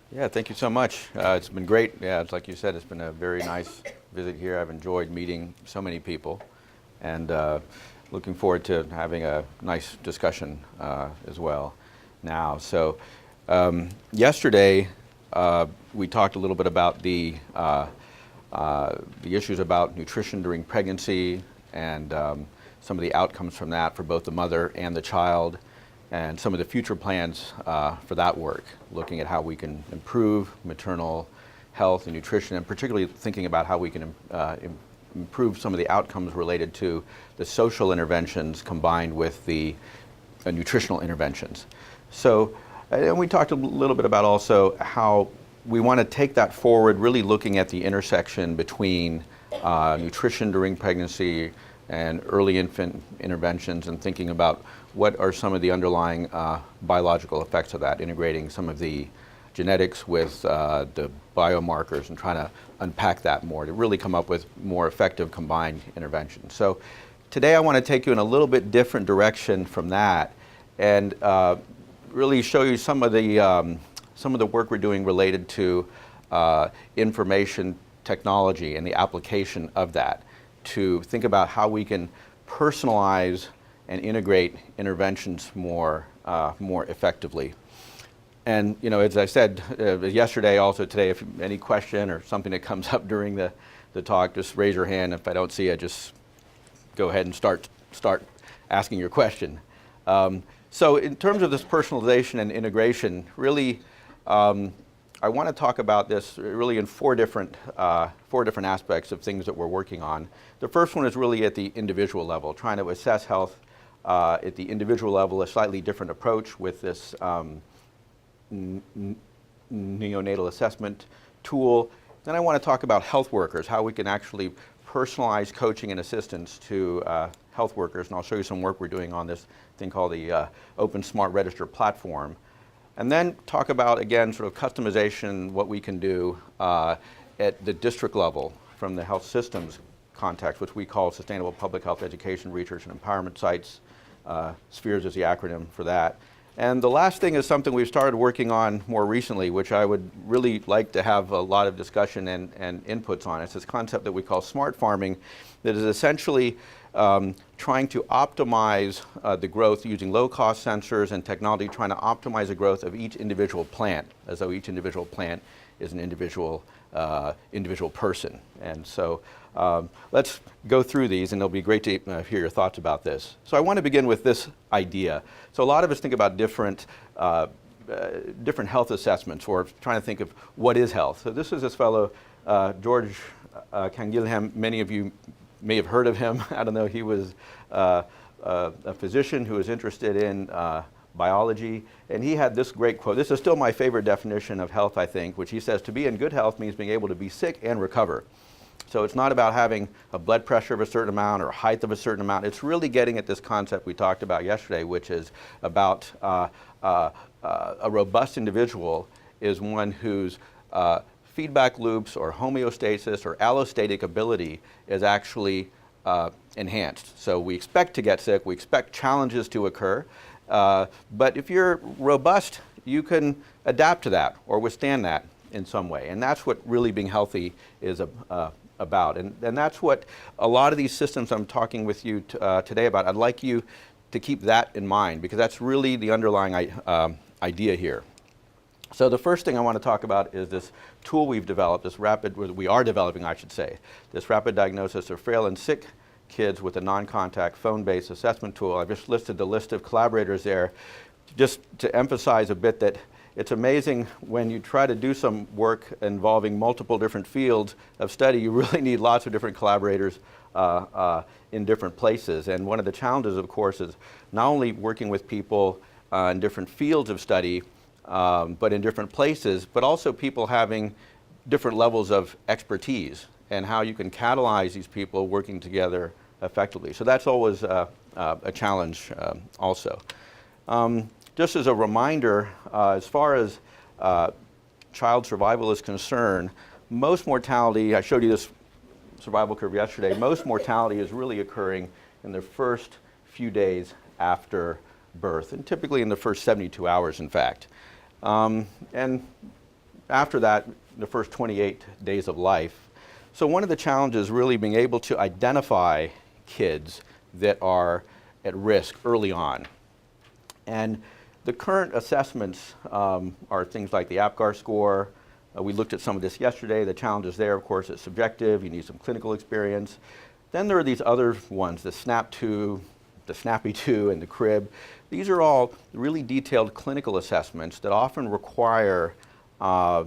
Yeah, thank you so much. It's been great. Yeah, it's like you said, it's been a very nice visit here. I've enjoyed meeting so many people, and looking forward to having a nice discussion as well now. So yesterday we talked a little bit about the issues about nutrition during pregnancy and some of the outcomes from that for both the mother and the child, and some of the future plans for that work, looking at how we can improve maternal health and nutrition, and particularly thinking about how we can improve some of the outcomes related to the social interventions combined with the nutritional interventions. So, and we talked a little bit about also how we want to take that forward, really looking at the intersection between nutrition during pregnancy and early infant interventions, and thinking about what are some of the underlying biological effects of that, integrating some of the genetics with the biomarkers and trying to unpack that more to really come up with more effective combined interventions. So today I want to take you in a little bit different direction from that, and really show you some of the work we're doing related to information technology and the application of that, to think about how we can personalize and integrate interventions more effectively. And as I said yesterday, also today, if any question or something that comes up during the talk, just raise your hand. If I don't see it, just go ahead and start asking your question. So in terms of this personalization and integration, really, I want to talk about this really in four different aspects of things that we're working on. The first one is really at the individual level, trying to assess health at the individual level, a slightly different approach with this neonatal assessment tool. Then I want to talk about health workers, how we can actually personalize coaching and assistance to health workers, and I'll show you some work we're doing on this thing called the OpenSMART Register platform. And then talk about, again, sort of customization, what we can do at the district level from the health systems context, which we call Sustainable Public Health Education, Research, and Empowerment Sites. SPHERES is the acronym for that. And the last thing is something we've started working on more recently, which I would really like to have a lot of discussion and inputs on. It's this concept that we call smart farming, that is essentially trying to optimize the growth using low-cost sensors and technology, trying to optimize the growth of each individual plant, as though each individual plant is an individual person. And so let's go through these, and it'll be great to hear your thoughts about this. So I want to begin with this idea. So a lot of us think about different health assessments, or trying to think of what is health. So this is this fellow, George Canguilhem. Many of you may have heard of him. I don't know. He was a physician who was interested in biology, and he had this great quote. This is still my favorite definition of health, I think, which he says, to be in good health means being able to be sick and recover. So it's not about having a blood pressure of a certain amount or height of a certain amount. It's really getting at this concept we talked about yesterday, which is about a robust individual is one whose feedback loops or homeostasis or allostatic ability is actually enhanced. So we expect to get sick, we expect challenges to occur, but if you're robust, you can adapt to that or withstand that in some way. And that's what really being healthy is about. And that's what a lot of these systems I'm talking with you today about, I'd like you to keep that in mind, because that's really the underlying idea here. So the first thing I want to talk about is this tool we've developed, we are developing, I should say, this rapid diagnosis of frail and sick kids with a non-contact phone-based assessment tool. I've just listed the list of collaborators there, just to emphasize a bit that it's amazing when you try to do some work involving multiple different fields of study, you really need lots of different collaborators in different places. And one of the challenges, of course, is not only working with people in different fields of study, but in different places, but also people having different levels of expertise, and how you can catalyze these people working together effectively. So that's always a challenge also. Just as a reminder, as far as child survival is concerned, most mortality, I showed you this survival curve yesterday, most mortality is really occurring in the first few days after birth, and typically in the first 72 hours, in fact. And after that, the first 28 days of life. So one of the challenges is really being able to identify kids that are at risk early on. And the current assessments are things like the APGAR score. We looked at some of this yesterday. The challenges there, of course, is subjective. You need some clinical experience. Then there are these other ones, the SNAP-2, the SNAPPy-2, and the CRIB. These are all really detailed clinical assessments that often require a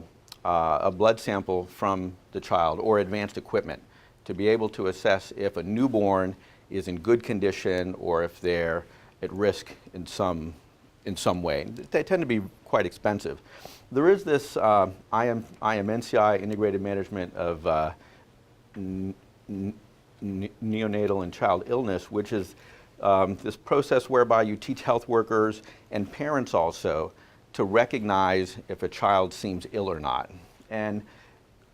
blood sample from the child or advanced equipment to be able to assess if a newborn is in good condition or if they're at risk in some way. They tend to be quite expensive. There is this IMNCI, Integrated Management of Neonatal and Child Illness, which is this process whereby you teach health workers and parents also to recognize if a child seems ill or not. And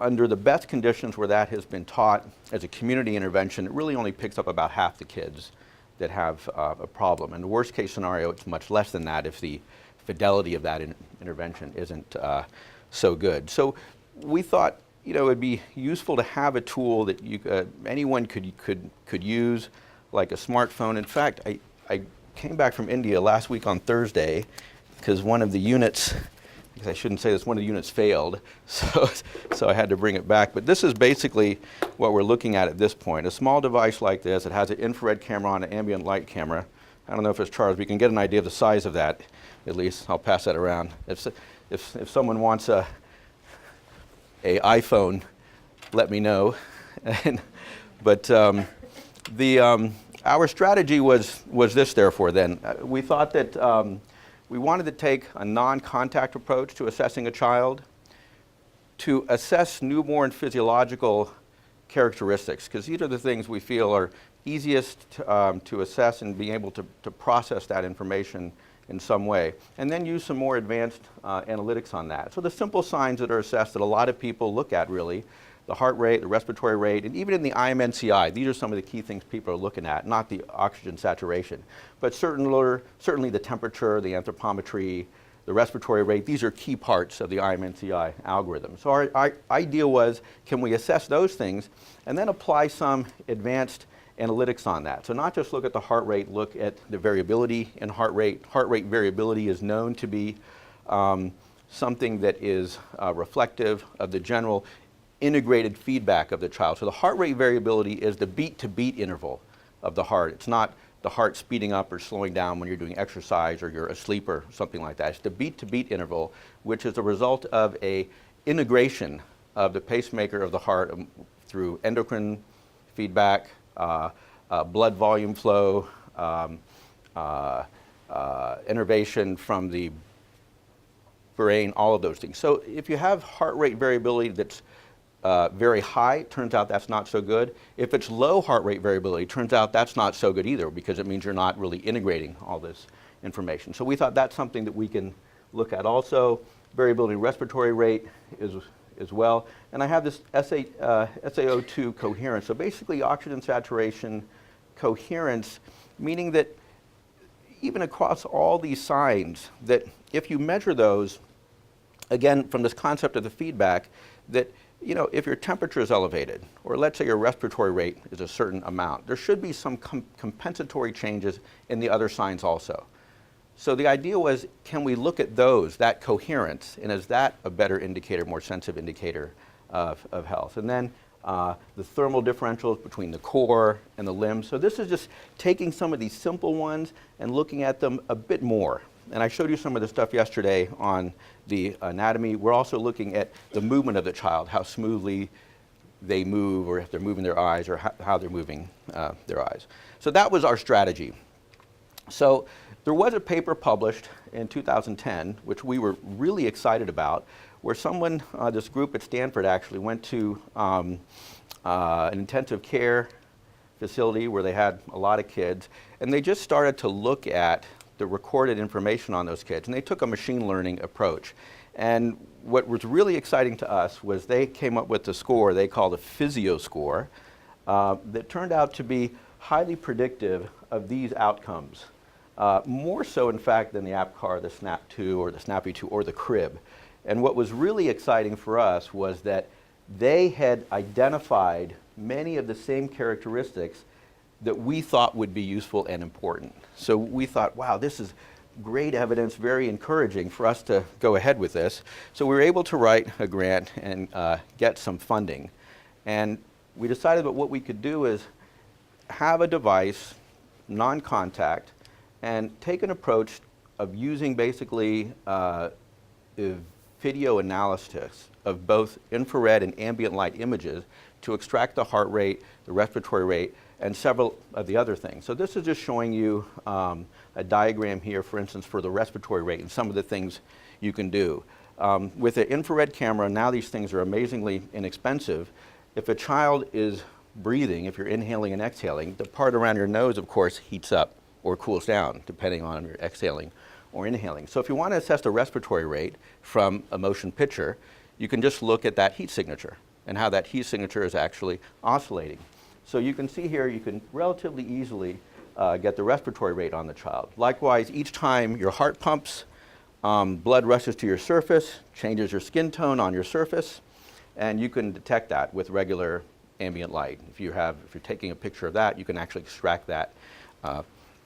under the best conditions where that has been taught as a community intervention, it really only picks up about half the kids that have a problem. In the worst case scenario, it's much less than that if the fidelity of that intervention isn't so good. So we thought, it would be useful to have a tool that anyone could use, like a smartphone. In fact, I came back from India last week on Thursday because one of the units, I shouldn't say this, one of the units failed, so I had to bring it back. But this is basically what we're looking at this point. A small device like this. It has an infrared camera on an ambient light camera. I don't know if it's charged, but you can get an idea of the size of that, at least. I'll pass that around. If someone wants a iPhone, let me know. But our strategy was this, therefore, then. We thought that we wanted to take a non-contact approach to assessing a child, to assess newborn physiological characteristics, because these are the things we feel are easiest to assess and being able to process that information in some way, and then use some more advanced analytics on that. So the simple signs that are assessed that a lot of people look at, really, the heart rate, the respiratory rate, and even in the IMNCI, these are some of the key things people are looking at, not the oxygen saturation. But certainly the temperature, the anthropometry, the respiratory rate, these are key parts of the IMNCI algorithm. So our idea was, can we assess those things and then apply some advanced analytics on that? So not just look at the heart rate, look at the variability in heart rate. Heart rate variability is known to be something that is reflective of the general integrated feedback of the child. So the heart rate variability is the beat-to-beat interval of the heart. It's not the heart speeding up or slowing down when you're doing exercise or you're asleep or something like that. It's the beat-to-beat interval, which is the result of a integration of the pacemaker of the heart through endocrine feedback, blood volume flow, innervation from the brain, all of those things. So if you have heart rate variability that's very high, turns out that's not so good. If it's low heart rate variability, turns out that's not so good either, because it means you're not really integrating all this information. So we thought that's something that we can look at also. Variability in respiratory rate as well. And I have this SaO2 coherence. So basically oxygen saturation coherence, meaning that even across all these signs, that if you measure those, again, from this concept of the feedback, that if your temperature is elevated, or let's say your respiratory rate is a certain amount, there should be some compensatory changes in the other signs also. So the idea was, can we look at those, that coherence, and is that a better indicator, more sensitive indicator of health? And then the thermal differentials between the core and the limbs. So this is just taking some of these simple ones and looking at them a bit more. And I showed you some of the stuff yesterday on the anatomy. We're also looking at the movement of the child, how smoothly they move, or if they're moving their eyes, or how they're moving their eyes. So that was our strategy. So there was a paper published in 2010, which we were really excited about, where someone, this group at Stanford actually went to an intensive care facility where they had a lot of kids, and they just started to look at the recorded information on those kids, and they took a machine learning approach. And what was really exciting to us was they came up with a score they called a physio score that turned out to be highly predictive of these outcomes. More so, in fact, than the APGAR, the SNAP-2, or the SNAPPy-2, or the CRIB. And what was really exciting for us was that they had identified many of the same characteristics that we thought would be useful and important. So we thought, wow, this is great evidence, very encouraging for us to go ahead with this. So we were able to write a grant and get some funding. And we decided that what we could do is have a device, non-contact, and take an approach of using basically video analysis of both infrared and ambient light images to extract the heart rate, the respiratory rate, and several of the other things. So this is just showing you a diagram here, for instance, for the respiratory rate and some of the things you can do. With an infrared camera, now these things are amazingly inexpensive. If a child is breathing, if you're inhaling and exhaling, the part around your nose, of course, heats up or cools down, depending on if you're exhaling or inhaling. So if you want to assess the respiratory rate from a motion picture, you can just look at that heat signature and how that heat signature is actually oscillating. So you can see here, you can relatively easily get the respiratory rate on the child. Likewise, each time your heart pumps, blood rushes to your surface, changes your skin tone on your surface, and you can detect that with regular ambient light. If you're taking a picture of that, you can actually extract that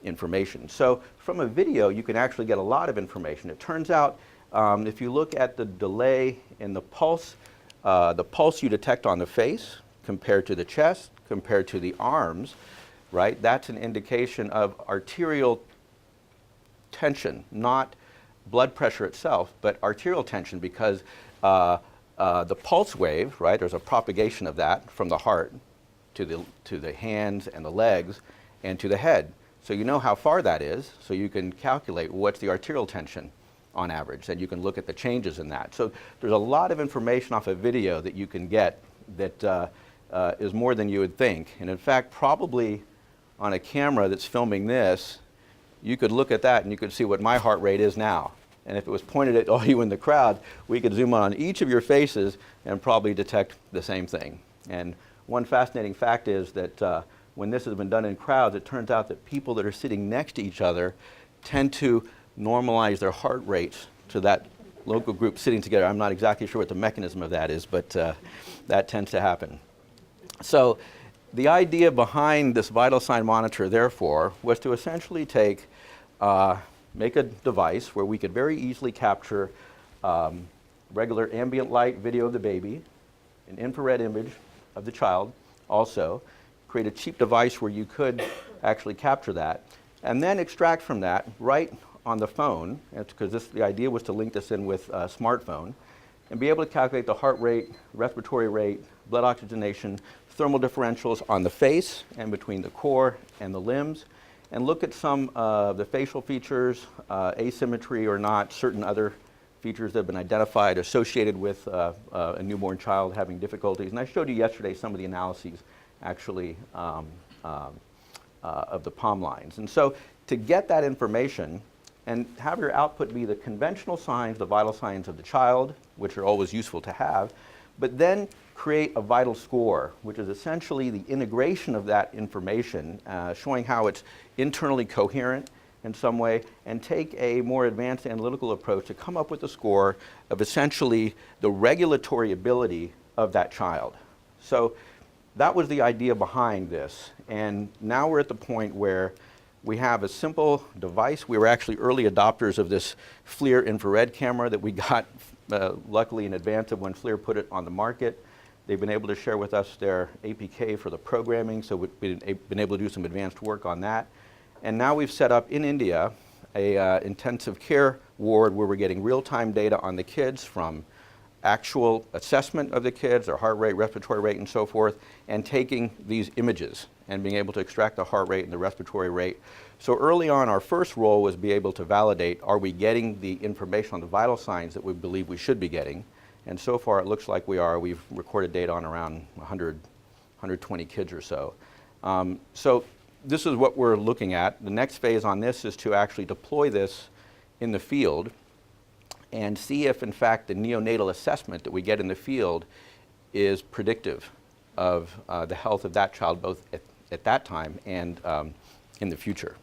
information. So from a video, you can actually get a lot of information. It turns out, if you look at the delay in the pulse you detect on the face compared to the chest, compared to the arms, right? That's an indication of arterial tension, not blood pressure itself, but arterial tension, because the pulse wave, right? There's a propagation of that from the heart to the hands and the legs and to the head. So you know how far that is, so you can calculate what's the arterial tension on average, and you can look at the changes in that. So there's a lot of information off a video that you can get that is more than you would think. And in fact, probably on a camera that's filming this, you could look at that and you could see what my heart rate is now. And if it was pointed at all you in the crowd, we could zoom on each of your faces and probably detect the same thing. And one fascinating fact is that when this has been done in crowds, it turns out that people that are sitting next to each other tend to normalize their heart rates to that local group sitting together. I'm not exactly sure what the mechanism of that is, but that tends to happen. So the idea behind this vital sign monitor, therefore, was to essentially make a device where we could very easily capture regular ambient light video of the baby, an infrared image of the child also, create a cheap device where you could actually capture that, and then extract from that right on the phone, because the idea was to link this in with a smartphone, and be able to calculate the heart rate, respiratory rate, blood oxygenation, thermal differentials on the face and between the core and the limbs, and look at some of the facial features, asymmetry or not, certain other features that have been identified associated with a newborn child having difficulties. And I showed you yesterday some of the analyses actually of the palm lines. And so to get that information and have your output be the conventional signs, the vital signs of the child, which are always useful to have, but then create a vital score, which is essentially the integration of that information, showing how it's internally coherent in some way, and take a more advanced analytical approach to come up with a score of essentially the regulatory ability of that child. So that was the idea behind this. And now we're at the point where we have a simple device. We were actually early adopters of this FLIR infrared camera that we got luckily in advance of when FLIR put it on the market. They've been able to share with us their APK for the programming, so we've been able to do some advanced work on that. And now we've set up in India a intensive care ward where we're getting real-time data on the kids from actual assessment of the kids, their heart rate, respiratory rate, and so forth, and taking these images and being able to extract the heart rate and the respiratory rate. So early on, our first role was be able to validate, are we getting the information on the vital signs that we believe we should be getting? And so far, it looks like we are. We've recorded data on around 120 kids or so. So this is what we're looking at. The next phase on this is to actually deploy this in the field and see if, in fact, the neonatal assessment that we get in the field is predictive of the health of that child, both at that time and in the future.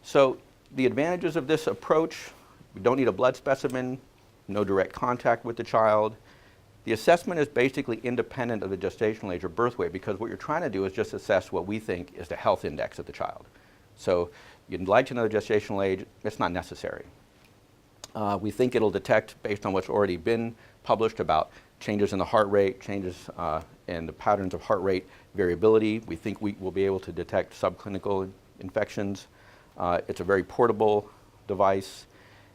So the advantages of this approach: we don't need a blood specimen, no direct contact with the child. The assessment is basically independent of the gestational age or birth weight, because what you're trying to do is just assess what we think is the health index of the child. So you'd like to know the gestational age, it's not necessary. We think it'll detect, based on what's already been published about changes in the heart rate, changes in the patterns of heart rate variability. We think we will be able to detect subclinical infections. It's a very portable device,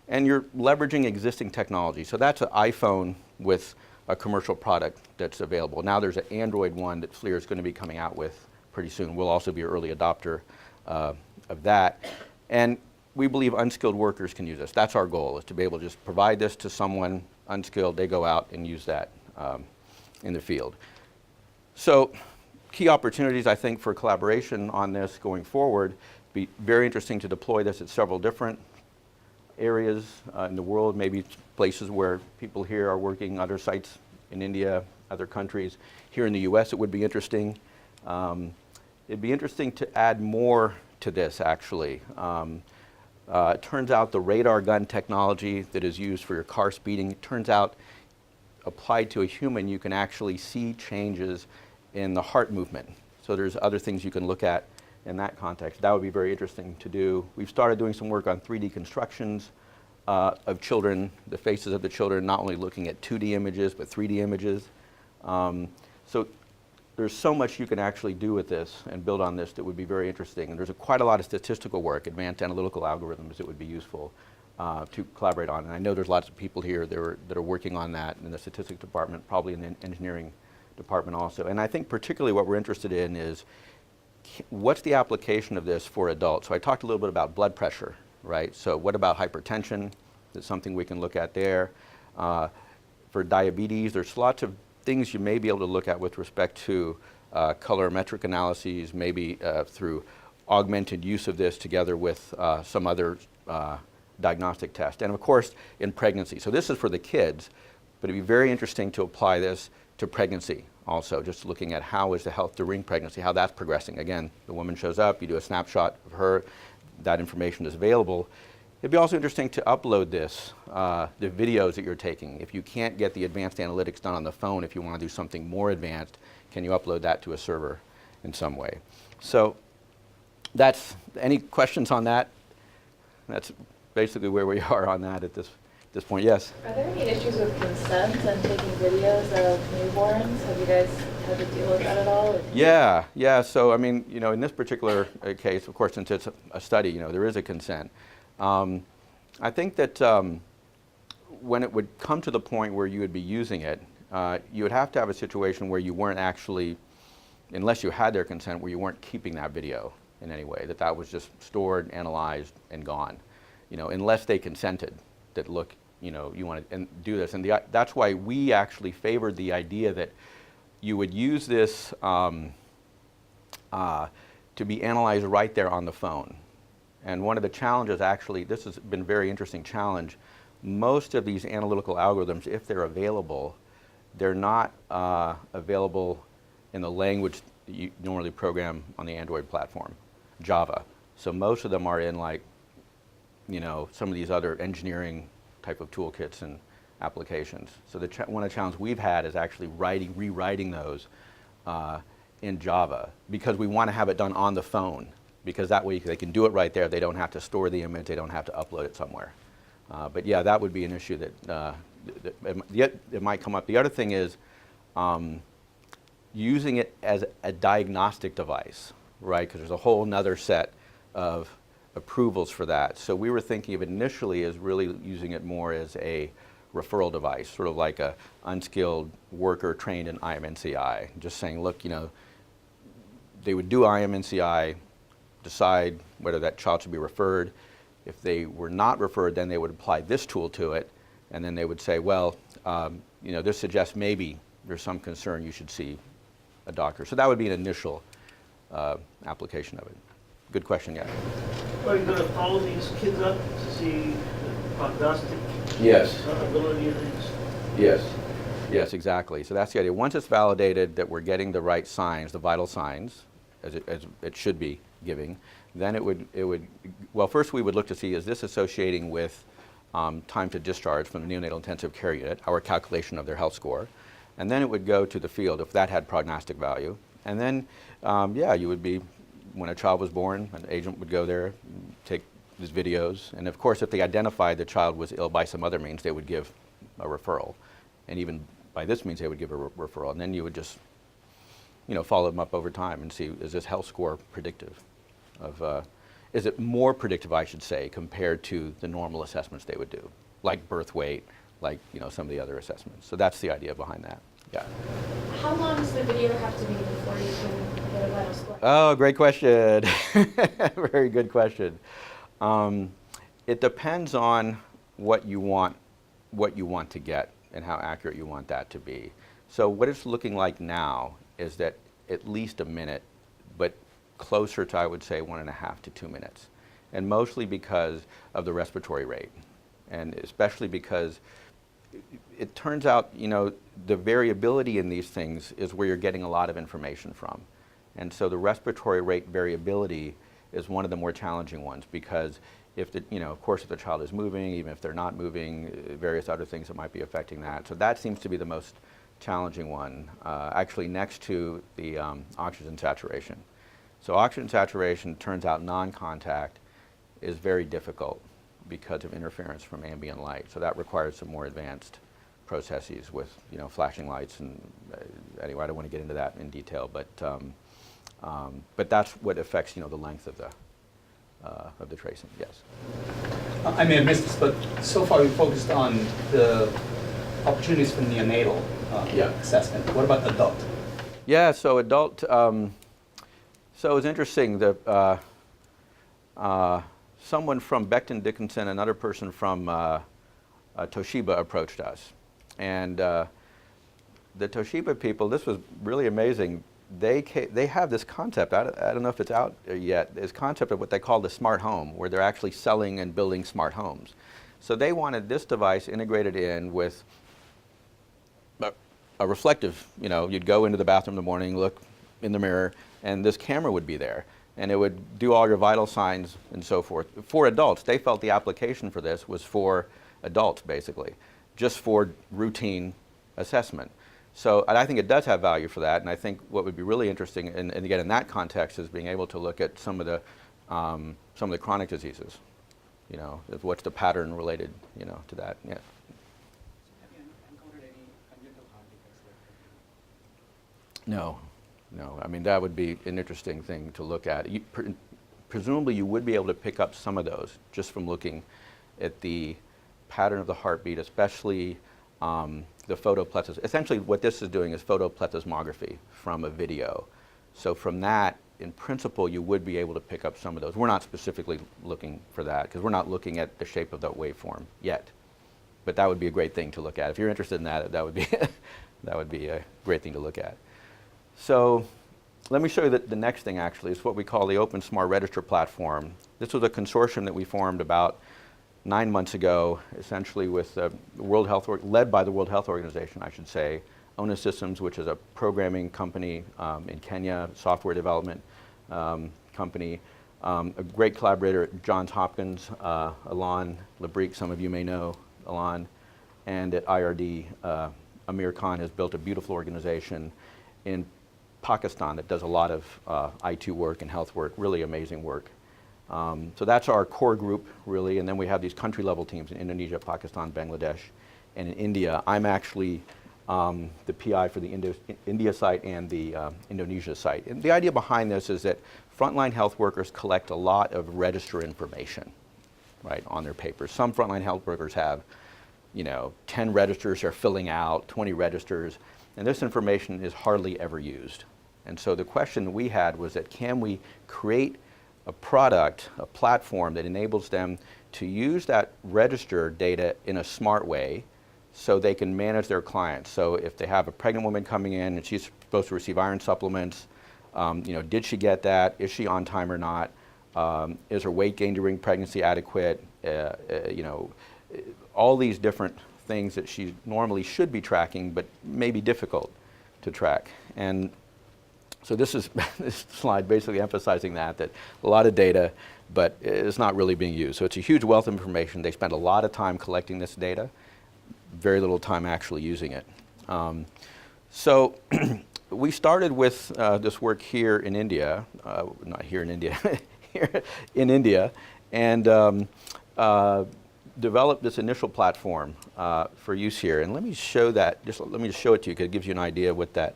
and you're leveraging existing technology. So that's an iPhone with a commercial product that's available. Now there's an Android one that FLIR is going to be coming out with pretty soon. We'll also be an early adopter of that. And we believe unskilled workers can use this. That's our goal, is to be able to just provide this to someone unskilled, they go out and use that in the field. So key opportunities, I think, for collaboration on this going forward. Be very interesting to deploy this at several different areas in the world, maybe places where people here are working, other sites in India, other countries. Here in the US, it would be interesting. It'd be interesting to add more to this, actually. It turns out the radar gun technology that is used for your car speeding, it turns out applied to a human, you can actually see changes in the heart movement. So there's other things you can look at in that context. That would be very interesting to do. We've started doing some work on 3D constructions of children, the faces of the children, not only looking at 2D images, but 3D images. So there's so much you can actually do with this and build on this that would be very interesting. And there's quite a lot of statistical work, advanced analytical algorithms that would be useful to collaborate on. And I know there's lots of people here that are working on that in the statistics department, probably in the engineering department also. And I think particularly what we're interested in is what's the application of this for adults? So I talked a little bit about blood pressure, right? So what about hypertension? That's something we can look at there. For diabetes, there's lots of things you may be able to look at with respect to colorimetric analyses, maybe through augmented use of this together with some other diagnostic test. And of course, in pregnancy. So this is for the kids, but it'd be very interesting to apply this to pregnancy also, just looking at how is the health during pregnancy, how that's progressing. Again, the woman shows up, you do a snapshot of her, that information is available. It'd be also interesting to upload this, the videos that you're taking. If you can't get the advanced analytics done on the phone, if you want to do something more advanced, can you upload that to a server in some way? So that's, any questions on that? That's basically where we are on that at this point. Yes? Are there any issues with consent and taking videos of newborns? Have you guys had to deal with that at all? Yeah. So I mean, in this particular case, of course, since it's a study, there is a consent. I think that when it would come to the point where you would be using it, you would have to have a situation where you weren't actually, unless you had their consent, where you weren't keeping that video in any way, that was just stored, analyzed, and gone. Unless they consented, that look, you want to do this. And that's why we actually favored the idea that you would use this to be analyzed right there on the phone. And one of the challenges, actually, this has been a very interesting challenge. Most of these analytical algorithms, if they're available, they're not available in the language that you normally program on the Android platform, Java. So most of them are in some of these other engineering type of toolkits and applications. So one of the challenges we've had is actually rewriting those in Java, because we want to have it done on the phone, because that way they can do it right there. They don't have to store the image. They don't have to upload it somewhere. But yeah, that would be an issue that it might come up. The other thing is using it as a diagnostic device, right? Because there's a whole nother set of approvals for that. So we were thinking of it initially as really using it more as a referral device, sort of like a unskilled worker trained in IMNCI. Just saying, look, they would do IMNCI, decide whether that child should be referred. If they were not referred, then they would apply this tool to it, and then they would say, well, this suggests maybe there's some concern, you should see a doctor. So that would be an initial application of it. Good question, yeah. Are you going to follow these kids up to see the prognostic ability of these? Yes, exactly. So that's the idea. Once it's validated that we're getting the right signs, the vital signs, as it should be giving, then it would, well, first we would look to see, is this associating with time to discharge from the neonatal intensive care unit, our calculation of their health score. And then it would go to the field if that had prognostic value. And then, yeah, you would be, when a child was born, an agent would go there, take these videos. And of course, if they identified the child was ill by some other means, they would give a referral. And even by this means, they would give a referral. And then you would just, follow them up over time and see, is this health score predictive of, is it more predictive, I should say, compared to the normal assessments they would do, like birth weight, like some of the other assessments. So that's the idea behind that. Yeah. How long does the video have to be before you can get a vital score? Oh, great question. Very good question. It depends on what you want to get and how accurate you want that to be. So what it's looking like now is that at least a minute, but closer to, I would say, 1.5 to 2 minutes. And mostly because of the respiratory rate. And especially because it turns out, the variability in these things is where you're getting a lot of information from. And so the respiratory rate variability is one of the more challenging ones, because if of course, if the child is moving, even if they're not moving, various other things that might be affecting that. So that seems to be the most challenging one, actually next to the oxygen saturation. So oxygen saturation, turns out non-contact is very difficult because of interference from ambient light. So that requires some more advanced processes with flashing lights, and anyway, I don't want to get into that in detail, but that's what affects the length of the tracing. Yes. I may have missed this, but so far we focused on the opportunities for neonatal assessment. What about adult? Yeah, so adult. So it's interesting that someone from Becton Dickinson, another person from Toshiba approached us. And the Toshiba people, this was really amazing. They have this concept, I don't know if it's out yet, this concept of what they call the smart home, where they're actually selling and building smart homes. So they wanted this device integrated in with a reflective, you'd go into the bathroom in the morning, look in the mirror, and this camera would be there. And it would do all your vital signs and so forth. For adults, they felt the application for this was for adults, basically, just for routine assessment. So and I think it does have value for that, and I think what would be really interesting, and again in that context, is being able to look at some of the chronic diseases. Of what's the pattern related, to that. Yeah. Have you encountered any congenital heart defects? No. I mean, that would be an interesting thing to look at. Presumably, you would be able to pick up some of those just from looking at the pattern of the heartbeat, especially the photoplethysmography. Essentially, what this is doing is photoplethysmography from a video. So from that, in principle, you would be able to pick up some of those. We're not specifically looking for that, because we're not looking at the shape of that waveform yet. But that would be a great thing to look at. If you're interested in that, that would be that would be a great thing to look at. So let me show you the next thing, actually, is what we call the OpenSMART Register platform. This was a consortium that we formed about 9 months ago, essentially with led by the World Health Organization, I should say, ONUS Systems, which is a programming company in Kenya, software development company, a great collaborator at Johns Hopkins, Alon Labrik, some of you may know Alon, and at IRD, Amir Khan has built a beautiful organization in Pakistan that does a lot of IT work and health work, really amazing work. So that's our core group, really, and then we have these country-level teams in Indonesia, Pakistan, Bangladesh, and in India. I'm actually the PI for the India site and the Indonesia site. And the idea behind this is that frontline health workers collect a lot of register information, right, on their papers. Some frontline health workers have, 10 registers they're filling out, 20 registers, and this information is hardly ever used. And so the question we had was that, can we create a product, a platform that enables them to use that register data in a smart way so they can manage their clients. So if they have a pregnant woman coming in and she's supposed to receive iron supplements, did she get that? Is she on time or not? Is her weight gain during pregnancy adequate? All these different things that she normally should be tracking, but may be difficult to track. And so this is this slide basically emphasizing that a lot of data but it's not really being used. So it's a huge wealth of information. They spend a lot of time collecting this data, very little time actually using it. So we started with this work here in India, not here in India, here in India, and developed this initial platform for use here. And let me show that, let me just show it to you because it gives you an idea of what that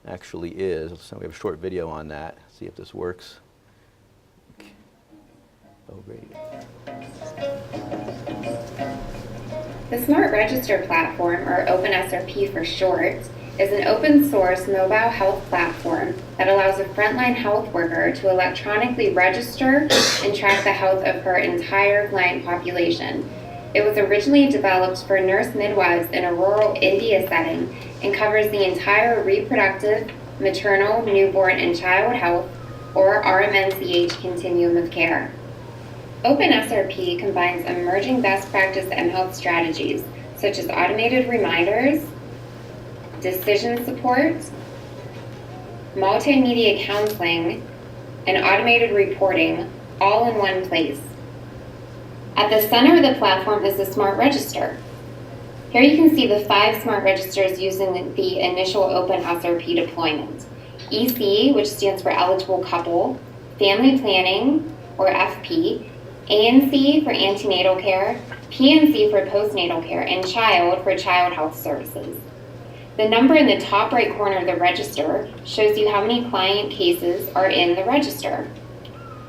actually is. So we have a short video on that. See if this works. Oh, great. The Smart Register Platform, or OpenSRP for short, is an open source mobile health platform that allows a frontline health worker to electronically register and track the health of her entire client population. It was originally developed for nurse midwives in a rural India setting and covers the entire reproductive, maternal, newborn, and child health, or RMNCH continuum of care. OpenSRP combines emerging best practice mHealth strategies, such as automated reminders, decision support, multimedia counseling, and automated reporting, all in one place. At the center of the platform is the Smart Register. Here you can see the 5 Smart Registers using the initial OpenSRP deployment. EC, which stands for Eligible Couple, Family Planning, or FP, ANC for Antenatal Care, PNC for Postnatal Care, and Child for Child Health Services. The number in the top right corner of the register shows you how many client cases are in the register.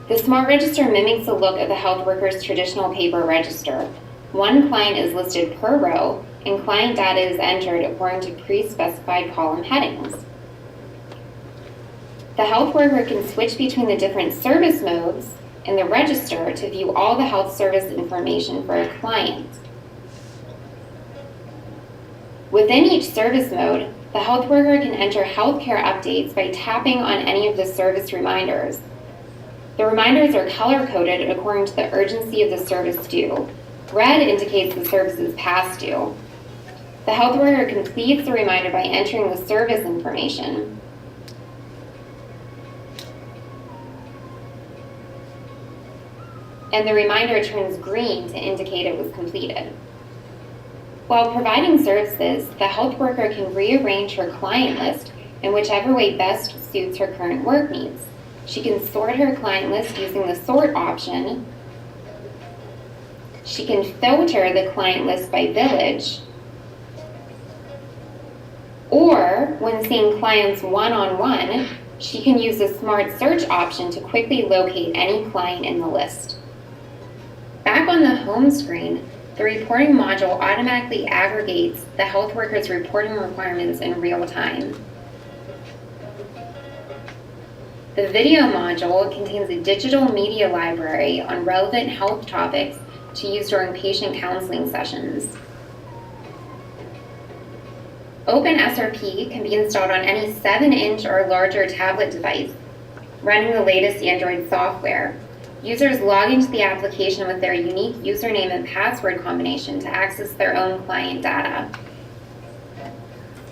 The Smart Register mimics the look of the health worker's traditional paper register. One client is listed per row, and client data is entered according to pre-specified column headings. The health worker can switch between the different service modes in the register to view all the health service information for a client. Within each service mode, the health worker can enter healthcare updates by tapping on any of the service reminders. The reminders are color-coded according to the urgency of the service due. Red indicates the service is past due. The health worker completes the reminder by entering the service information. And the reminder turns green to indicate it was completed. While providing services, the health worker can rearrange her client list in whichever way best suits her current work needs. She can sort her client list using the sort option. She can filter the client list by village. Or, when seeing clients one-on-one, she can use the Smart Search option to quickly locate any client in the list. Back on the home screen, the reporting module automatically aggregates the health worker's reporting requirements in real time. The video module contains a digital media library on relevant health topics to use during patient counseling sessions. OpenSRP can be installed on any 7-inch or larger tablet device, running the latest Android software. Users log into the application with their unique username and password combination to access their own client data.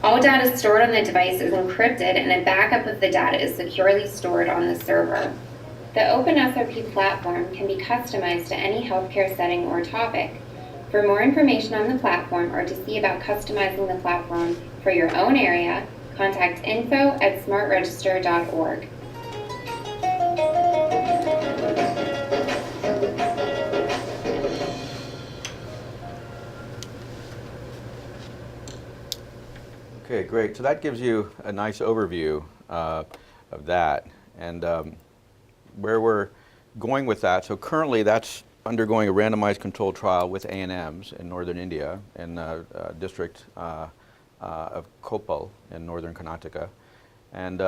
All data stored on the device is encrypted, and a backup of the data is securely stored on the server. The OpenSRP platform can be customized to any healthcare setting or topic. For more information on the platform or to see about customizing the platform for your own area, contact info@smartregister.org. Okay, great. So that gives you a nice overview of that. And where we're going with that, so currently that's undergoing a randomized controlled trial with A&Ms in northern India, in the district of Koppal in northern Karnataka. And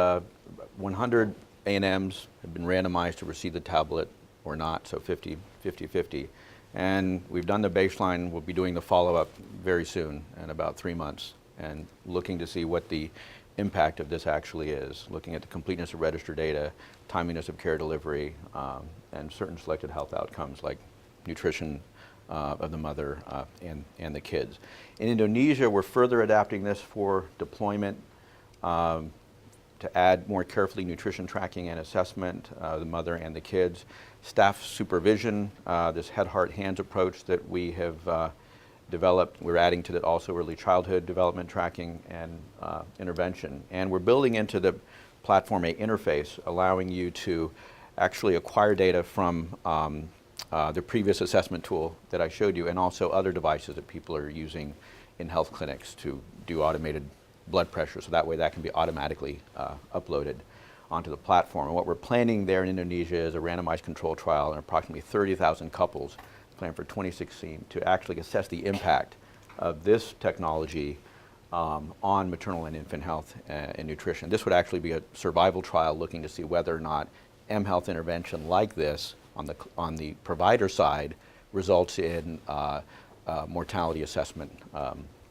100 A&Ms have been randomized to receive the tablet or not, so 50-50. And we've done the baseline. We'll be doing the follow-up very soon, in about 3 months, and looking to see what the impact of this actually is, looking at the completeness of register data, timeliness of care delivery, and certain selected health outcomes like nutrition of the mother and the kids. In Indonesia, we're further adapting this for deployment to add more carefully nutrition tracking and assessment, the mother and the kids, staff supervision, this head, heart, hands approach that we have developed. We're adding to that also early childhood development tracking and intervention. And we're building into the platform a interface allowing you to actually acquire data from the previous assessment tool that I showed you, and also other devices that people are using in health clinics to do automated blood pressure, so that way that can be automatically uploaded onto the platform. And what we're planning there in Indonesia is a randomized control trial in approximately 30,000 couples, planned for 2016, to actually assess the impact of this technology on maternal and infant health and nutrition. This would actually be a survival trial looking to see whether or not mHealth intervention like this on the provider side results in mortality assessment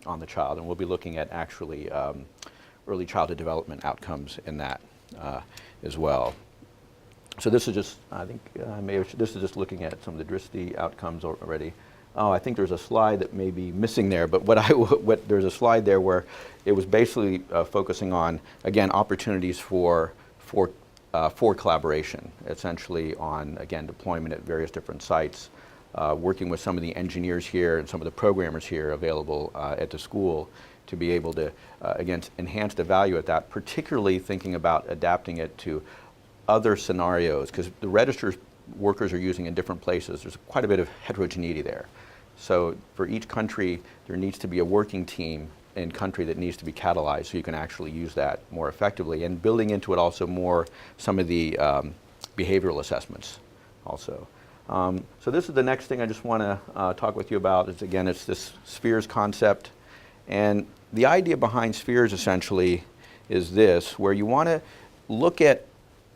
on the child. And we'll be looking at actually early childhood development outcomes in that as well. So this is just, I think, this is just looking at some of the DRISD outcomes already. Oh, I think there's a slide that may be missing there, but there's a slide there where it was basically focusing on, again, opportunities for collaboration, essentially on, again, deployment at various different sites, working with some of the engineers here and some of the programmers here available at the school to be able to, again, enhance the value at that, particularly thinking about adapting it to other scenarios, because the registers workers are using in different places. There's quite a bit of heterogeneity there. So for each country, there needs to be a working team in country that needs to be catalyzed so you can actually use that more effectively, and building into it also more some of the behavioral assessments also. So this is the next thing I just want to talk with you about. Is, again, it's this spheres concept. And the idea behind spheres essentially is this, where you want to look at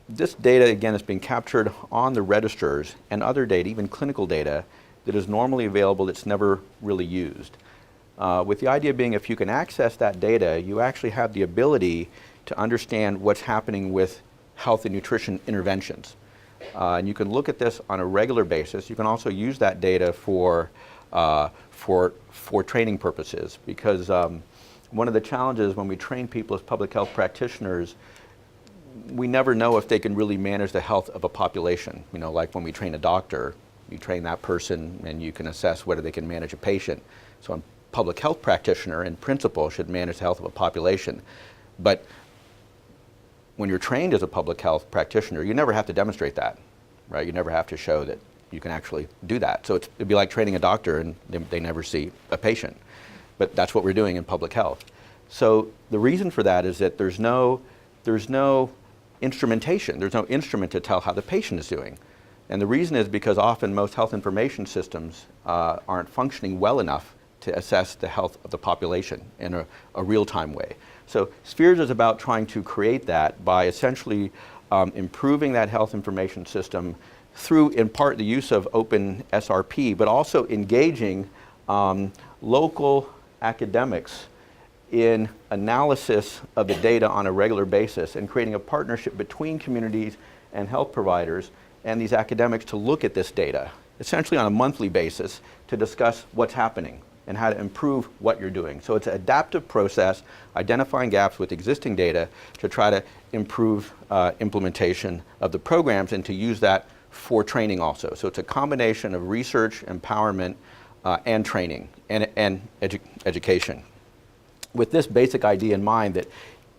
this data, again, is being captured on the registers and other data, even clinical data, that is normally available that's never really used. With the idea being, if you can access that data, you actually have the ability to understand what's happening with health and nutrition interventions. And you can look at this on a regular basis. You can also use that data for training purposes, because one of the challenges when we train people as public health practitioners, we never know if they can really manage the health of a population. You know, like when we train a doctor, you train that person and you can assess whether they can manage a patient. So a public health practitioner in principle should manage the health of a population. But when you're trained as a public health practitioner, you never have to demonstrate that, right? You never have to show that you can actually do that. So it'd be like training a doctor and they never see a patient. But that's what we're doing in public health. So the reason for that is that there's no instrumentation. There's no instrument to tell how the patient is doing. And the reason is because often most health information systems aren't functioning well enough to assess the health of the population in a real-time way. So Spheres is about trying to create that by essentially improving that health information system through, in part, the use of OpenSRP, but also engaging local academics in analysis of the data on a regular basis and creating a partnership between communities and health providers and these academics to look at this data, essentially on a monthly basis, to discuss what's happening and how to improve what you're doing. So it's an adaptive process, identifying gaps with existing data to try to improve implementation of the programs and to use that for training also. So it's a combination of research, empowerment, and training and education. With this basic idea in mind that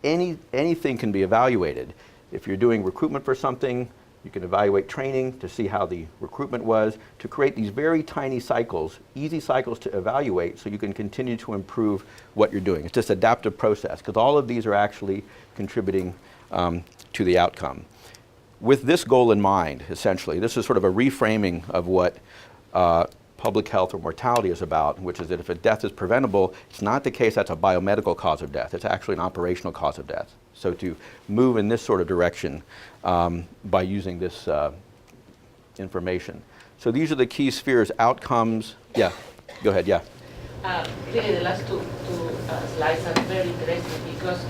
anything can be evaluated. If you're doing recruitment for something, you can evaluate training to see how the recruitment was, to create these very tiny cycles, easy cycles to evaluate so you can continue to improve what you're doing. It's this adaptive process, because all of these are actually contributing to the outcome. With this goal in mind, essentially, this is sort of a reframing of what public health or mortality is about, which is that if a death is preventable, it's not the case that's a biomedical cause of death. It's actually an operational cause of death. So to move in this sort of direction by using this information. So these are the key spheres, outcomes. Yeah, go ahead, yeah. Really, the last two slides are very interesting because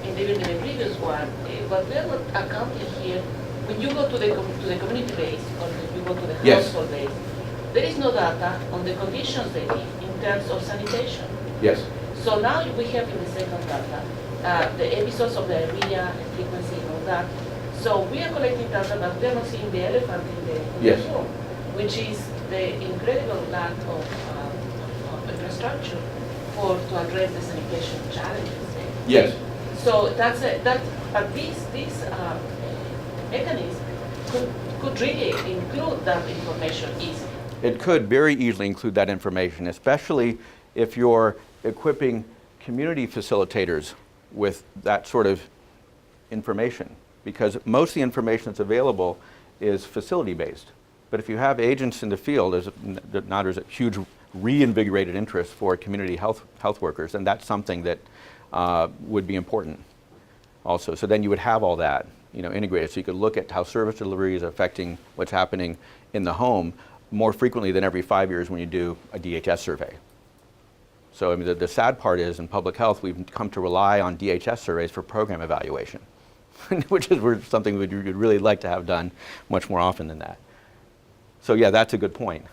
even in the previous one, what we are accounting here, when you go to the community base or when you go to the household base, there is no data on the conditions they live in terms of sanitation. Yes. So now we have in the second data the episodes of diarrhea, frequency, and all that. So we are collecting data, but we are not seeing the elephant in the Yes. room, which is the incredible lack of infrastructure to address the sanitation challenges. Yes. So but this mechanism could really include that information easily. It could very easily include that information, especially if you're equipping community facilitators with that sort of information, because most of the information that's available is facility-based. But if you have agents in the field, there's a huge reinvigorated interest for community health workers, and that's something that would be important also. So then you would have all that, integrated, so you could look at how service delivery is affecting what's happening in the home more frequently than every 5 years when you do a DHS survey. So I mean, the sad part is in public health, we've come to rely on DHS surveys for program evaluation, which is something we'd really like to have done much more often than that. So yeah, that's a good point.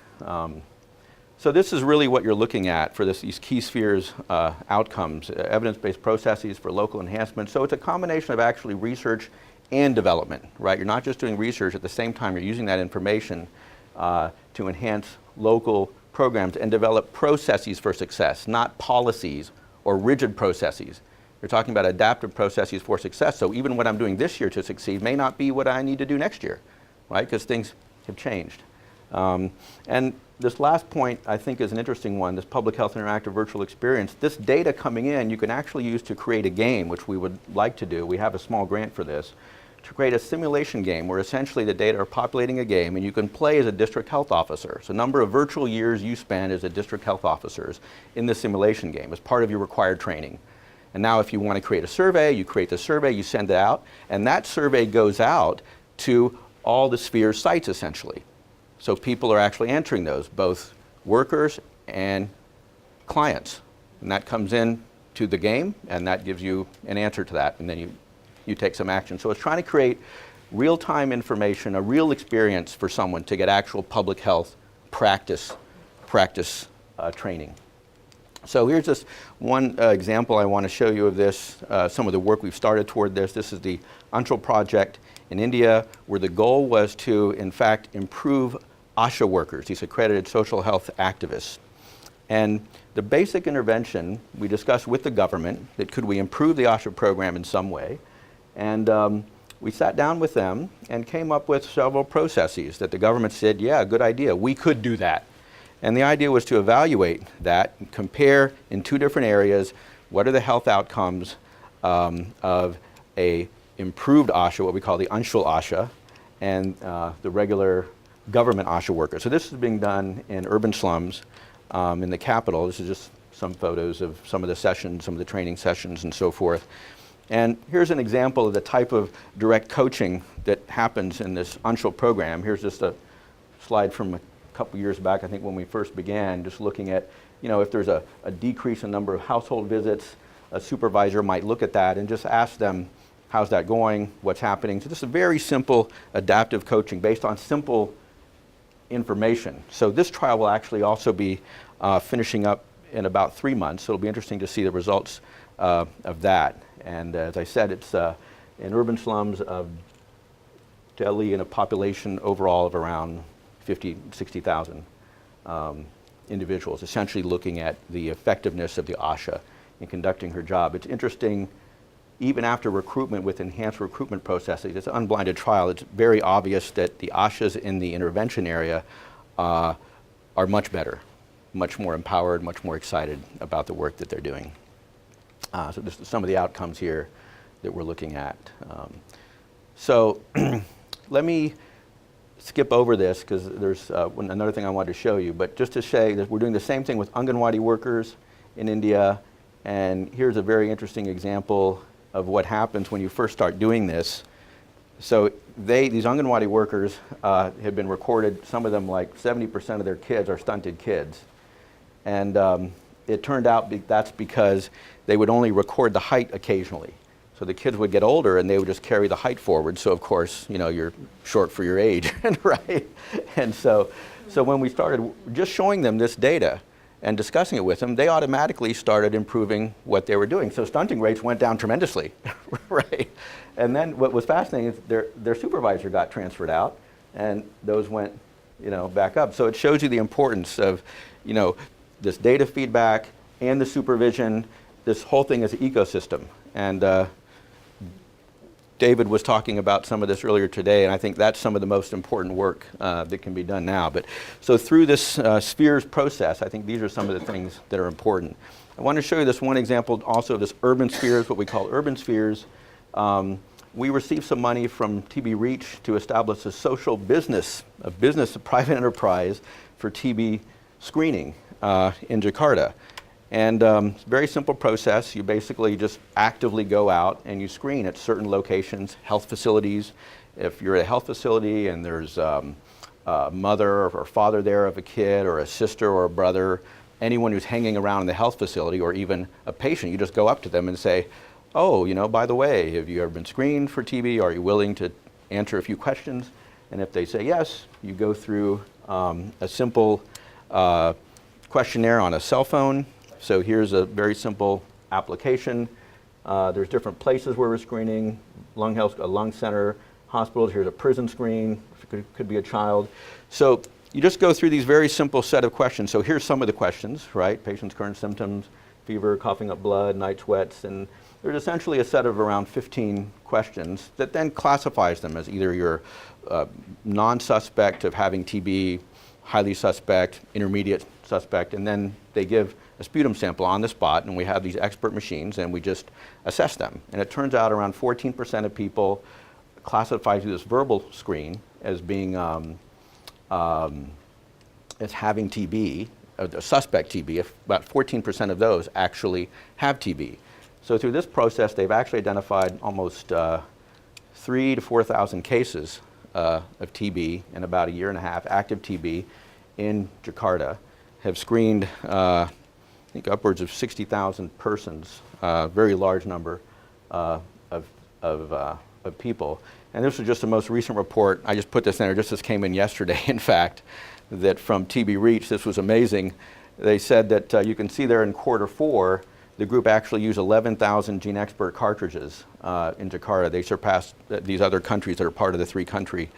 So this is really what you're looking at for these key spheres outcomes, evidence-based processes for local enhancement. So it's a combination of actually research and development, right? You're not just doing research, at the same time you're using that information to enhance local programs and develop processes for success, not policies or rigid processes. You're talking about adaptive processes for success. So even what I'm doing this year to succeed may not be what I need to do next year, right? Because things have changed. And this last point, I think, is an interesting one, this public health interactive virtual experience. This data coming in, you can actually use to create a game, which we would like to do. We have a small grant for this, to create a simulation game where essentially the data are populating a game and you can play as a district health officer. So number of virtual years you spend as a district health officers in the simulation game as part of your required training. And now if you want to create a survey, you create the survey, you send it out, and that survey goes out to all the sphere sites essentially. So people are actually answering those, both workers and clients. And that comes in to the game, and that gives you an answer to that, and then you take some action. So it's trying to create real-time information, a real experience for someone to get actual public health practice training. So here's just one example I want to show you of this, some of the work we've started toward this. This is the Conceptual project in India, where the goal was to, in fact, improve ASHA workers, these accredited social health activists. And the basic intervention we discussed with the government, that could we improve the ASHA program in some way, and we sat down with them and came up with several processes that the government said, yeah, good idea, we could do that. And the idea was to evaluate that, and compare in two different areas, what are the health outcomes of a improved ASHA, what we call the Conceptual ASHA, and the regular government ASHA workers. So this is being done in urban slums in the capital. This is just some photos of some of the sessions, some of the training sessions and so forth. And here's an example of the type of direct coaching that happens in this Conceptual program. Here's just a slide from a couple years back, I think when we first began, just looking at, if there's a decrease in number of household visits, a supervisor might look at that and just ask them, how's that going, what's happening? So this is a very simple adaptive coaching based on simple information. So this trial will actually also be finishing up in about 3 months, so it'll be interesting to see the results of that. And as I said, it's in urban slums of Delhi and a population overall of around 60,000 individuals, essentially looking at the effectiveness of the ASHA in conducting her job. It's interesting, even after recruitment with enhanced recruitment processes, it's an unblinded trial, it's very obvious that the ASHAs in the intervention area are much better, much more empowered, much more excited about the work that they're doing. So this is some of the outcomes here that we're looking at. So let me skip over this because there's another thing I wanted to show you, but just to say that we're doing the same thing with Anganwadi workers in India, and here's a very interesting example of what happens when you first start doing this. So these Anganwadi workers have been recorded, some of them like 70% of their kids are stunted kids. And it turned out that's because they would only record the height occasionally. So the kids would get older and they would just carry the height forward. So of course, you're short for your age, right? And so when we started just showing them this data, and discussing it with them, they automatically started improving what they were doing. So stunting rates went down tremendously, right? And then what was fascinating is their supervisor got transferred out, and those went, back up. So it shows you the importance of, this data feedback and the supervision. This whole thing is an ecosystem. And David was talking about some of this earlier today, and I think that's some of the most important work that can be done now. But so through this spheres process, I think these are some of the things that are important. I want to show you this one example also of this urban spheres, what we call urban spheres. We received some money from TB Reach to establish a social business, a private enterprise for TB screening in Jakarta. And it's a very simple process. You basically just actively go out and you screen at certain locations, health facilities. If you're at a health facility and there's a mother or father there of a kid, or a sister or a brother, anyone who's hanging around in the health facility, or even a patient, you just go up to them and say, oh, by the way, have you ever been screened for TB? Are you willing to answer a few questions? And if they say yes, you go through a simple questionnaire on a cell phone. So here's a very simple application. There's different places where we're screening, lung health, a lung center, hospitals. Here's a prison screen, could be a child. So you just go through these very simple set of questions. So here's some of the questions, right? Patient's current symptoms, fever, coughing up blood, night sweats, and there's essentially a set of around 15 questions that then classifies them as either you're non-suspect of having TB, highly suspect, intermediate suspect, and then they give a sputum sample on the spot, and we have these expert machines, and we just assess them. And it turns out around 14% of people classify through this verbal screen as being as having TB, a suspect TB. If about 14% of those actually have TB. So through this process, they've actually identified almost 3,000 to 4,000 cases of TB in about a year and a half, active TB in Jakarta, have screened I think upwards of 60,000 persons, very large number of people. And this was just the most recent report. I just put this in there, just this came in yesterday, in fact, that from TB Reach, this was amazing. They said that you can see there in Q4, the group actually used 11,000 GeneXpert cartridges in Jakarta. They surpassed these other countries that are part of the 3-country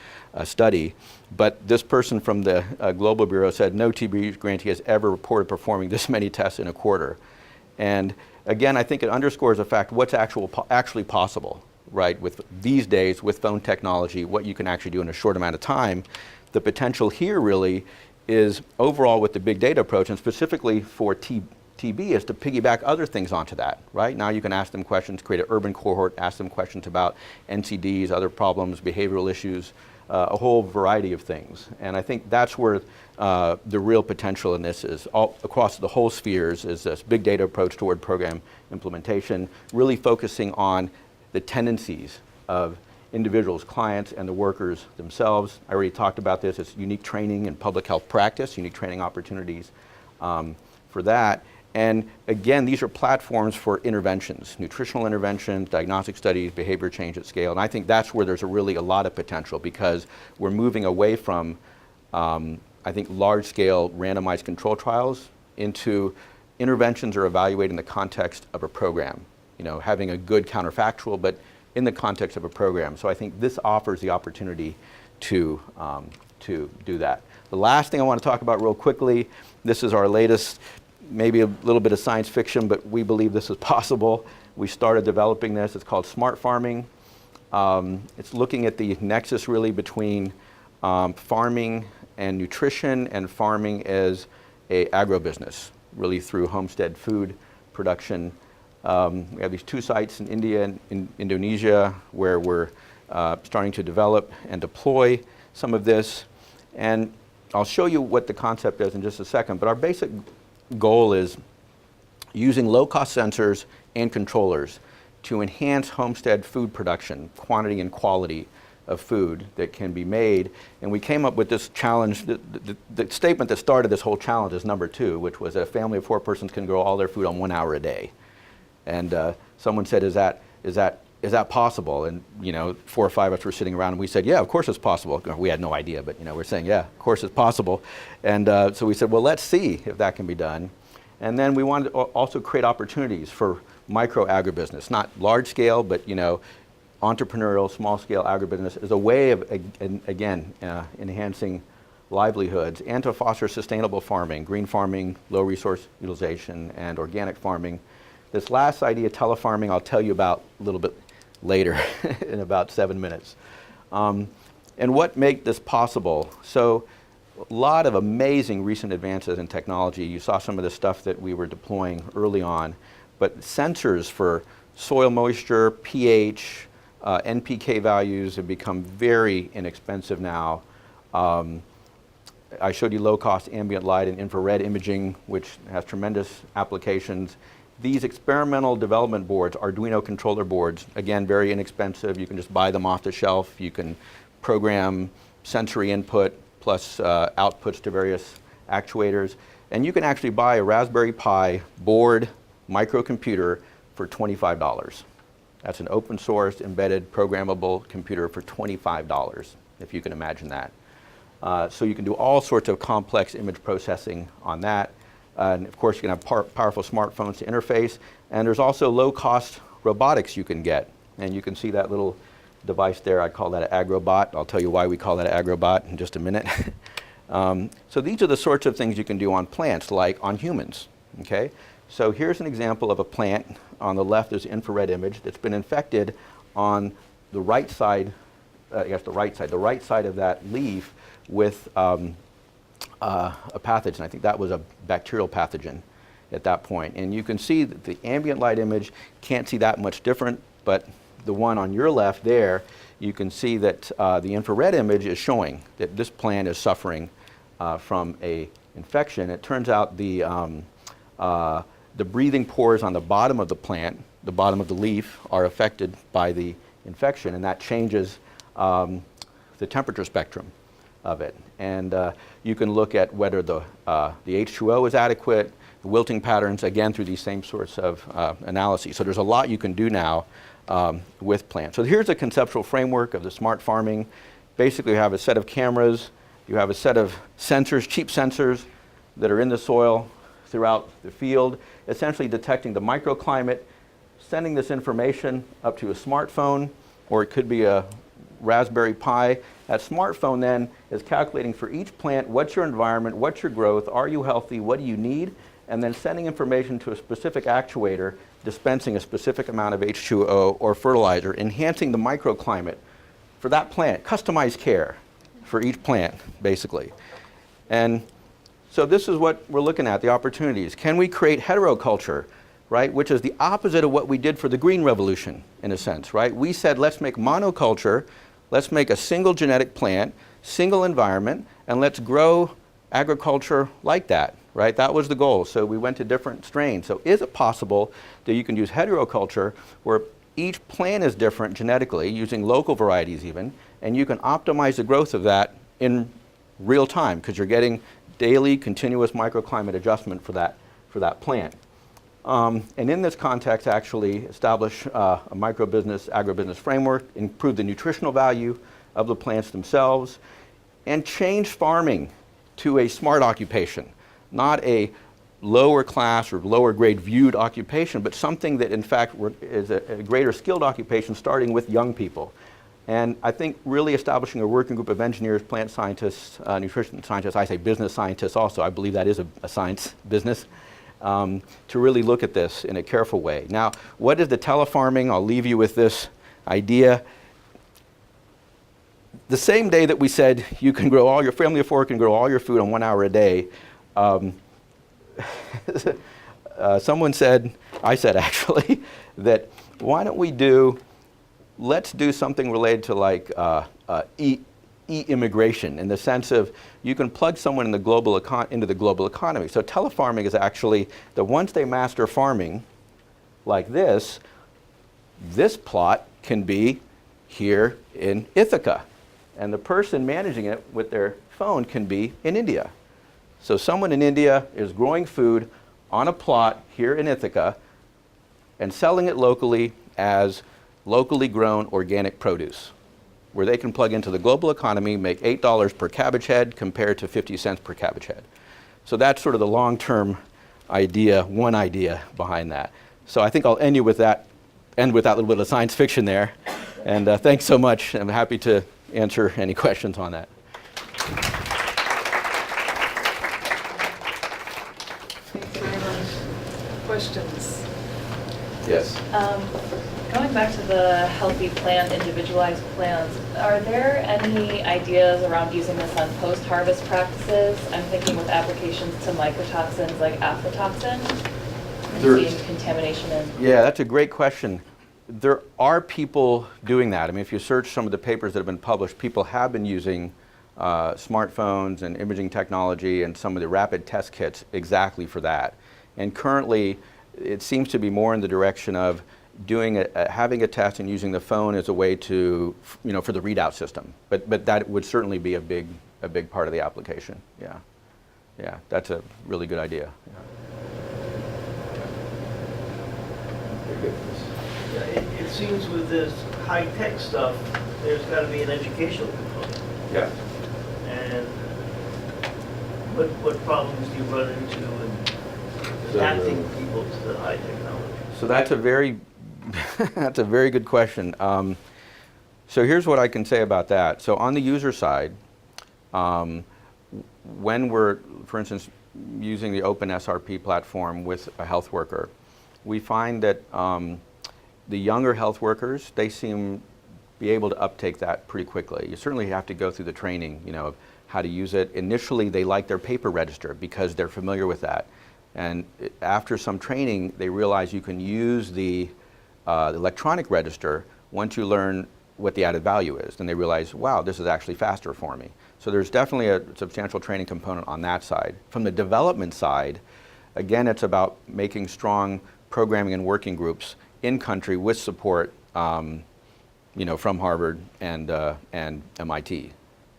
study. But this person from the Global Bureau said no TB grantee has ever reported performing this many tests in a quarter. And again, I think it underscores the fact what's actually possible, right, with these days with phone technology, what you can actually do in a short amount of time. The potential here really is overall with the big data approach, and specifically for TB, is to piggyback other things onto that, right? Now you can ask them questions, create an urban cohort, ask them questions about NCDs, other problems, behavioral issues, a whole variety of things. And I think that's where the real potential in this is, all across the whole spheres, is this big data approach toward program implementation, really focusing on the tendencies of individuals, clients, and the workers themselves. I already talked about this. It's unique training in public health practice, unique training opportunities for that. And again, these are platforms for interventions, nutritional interventions, diagnostic studies, behavior change at scale. And I think that's where there's really a lot of potential, because we're moving away from, I think, large-scale randomized control trials into interventions or evaluating the context of a program. Having a good counterfactual, but in the context of a program. So I think this offers the opportunity to do that. The last thing I want to talk about real quickly, this is our latest, maybe a little bit of science fiction, but we believe this is possible. We started developing this. It's called smart farming. It's looking at the nexus really between farming and nutrition, and farming as a agribusiness, really through homestead food production. We have these 2 sites in India and in Indonesia where we're starting to develop and deploy some of this. And I'll show you what the concept is in just a second, but our basic goal is using low-cost sensors and controllers to enhance homestead food production, quantity and quality of food that can be made. And we came up with this challenge. The statement that started this whole challenge is number 2, which was that a family of 4 persons can grow all their food on 1 hour a day. And someone said, is that is that possible? And 4 or 5 of us were sitting around and we said, yeah, of course it's possible. We had no idea, but we're saying, yeah, of course it's possible. And so we said, well, let's see if that can be done. And then we wanted to also create opportunities for micro agribusiness, not large scale, but entrepreneurial, small scale agribusiness as a way of, again, enhancing livelihoods and to foster sustainable farming, green farming, low resource utilization, and organic farming. This last idea, telefarming, I'll tell you about a little bit later in about 7 minutes. And what make this possible? So a lot of amazing recent advances in technology. You saw some of the stuff that we were deploying early on, but sensors for soil moisture, pH, NPK values have become very inexpensive now. I showed you low-cost ambient light and infrared imaging, which has tremendous applications. These experimental development boards, Arduino controller boards, again, very inexpensive. You can just buy them off the shelf. You can program sensory input plus outputs to various actuators. And you can actually buy a Raspberry Pi board microcomputer for $25. That's an open source, embedded, programmable computer for $25, if you can imagine that. So you can do all sorts of complex image processing on that. And of course, you can have powerful smartphones to interface. And there's also low-cost robotics you can get. And you can see that little device there. I call that an agrobot. I'll tell you why we call that an agrobot in just a minute. So these are the sorts of things you can do on plants, like on humans. Okay? So here's an example of a plant. On the left is infrared image that's been infected on the right side, the right side of that leaf with a pathogen. I think that was a bacterial pathogen at that point. And you can see that the ambient light image can't see that much different, but the one on your left there, you can see that the infrared image is showing that this plant is suffering from a infection. It turns out the breathing pores on the bottom of the plant, the bottom of the leaf, are affected by the infection, and that changes the temperature spectrum of it. And you can look at whether the H2O is adequate, the wilting patterns, again, through these same sorts of analyses. So there's a lot you can do now with plants. So here's a conceptual framework of the smart farming. Basically, you have a set of cameras, you have a set of sensors, cheap sensors that are in the soil throughout the field, essentially detecting the microclimate, sending this information up to a smartphone, or it could be a Raspberry Pi. That smartphone then is calculating for each plant, what's your environment, what's your growth, are you healthy, what do you need, and then sending information to a specific actuator, dispensing a specific amount of H2O or fertilizer, enhancing the microclimate for that plant, customized care for each plant, basically. And so this is what we're looking at, the opportunities. Can we create heteroculture, right, which is the opposite of what we did for the Green Revolution, in a sense, right? We said, let's make monoculture, let's make a single genetic plant, single environment, and let's grow agriculture like that, right? That was the goal. So we went to different strains. So is it possible that you can use heteroculture where each plant is different genetically, using local varieties even, and you can optimize the growth of that in real time because you're getting daily continuous microclimate adjustment for that plant. And in this context, actually establish a agribusiness framework, improve the nutritional value of the plants themselves, and change farming to a smart occupation, not a lower class or lower grade viewed occupation, but something that in fact is a greater skilled occupation starting with young people. And I think really establishing a working group of engineers, plant scientists, nutrition scientists, I say business scientists also, I believe that is a science business, to really look at this in a careful way. Now, what is the telefarming? I'll leave you with this idea. The same day that we said you can grow all your family of 4 can grow all your food on 1 hour a day, someone said, I said actually, that why don't we let's do something related to like e-immigration in the sense of you can plug someone in the into the global economy. So telefarming is actually that once they master farming like this plot can be here in Ithaca. And the person managing it with their phone can be in India. So someone in India is growing food on a plot here in Ithaca and selling it locally as locally grown organic produce, where they can plug into the global economy, make $8 per cabbage head compared to 50 cents per cabbage head. So that's sort of the long-term idea, one idea behind that. So I think I'll end with that little bit of science fiction there. And thanks so much. I'm happy to answer any questions on that. Thanks very much. Questions? Yes. Going back to the healthy plant, individualized plans, are there any ideas around using this on post-harvest practices? I'm thinking with applications to mycotoxins like aflatoxin, and seeing contamination in. Yeah, that's a great question. There are people doing that. I mean, if you search some of the papers that have been published, people have been using smartphones and imaging technology and some of the rapid test kits exactly for that. And currently, it seems to be more in the direction of doing having a test and using the phone as a way to, for the readout system. But that would certainly be a big part of the application. Yeah, yeah, that's a really good idea. Yeah, it seems with this high-tech stuff, there's got to be an educational component. Yeah. And what problems do you run into in adapting people to the high technology? So that's a very that's a very good question. So here's what I can say about that. So on the user side, when we're, for instance, using the OpenSRP platform with a health worker, we find that the younger health workers, they seem be able to uptake that pretty quickly. You certainly have to go through the training, of how to use it. Initially, they like their paper register because they're familiar with that. And after some training, they realize you can use the electronic register once you learn what the added value is. Then they realize, wow, this is actually faster for me. So there's definitely a substantial training component on that side. From the development side, again, it's about making strong programming and working groups in country with support, from Harvard and MIT.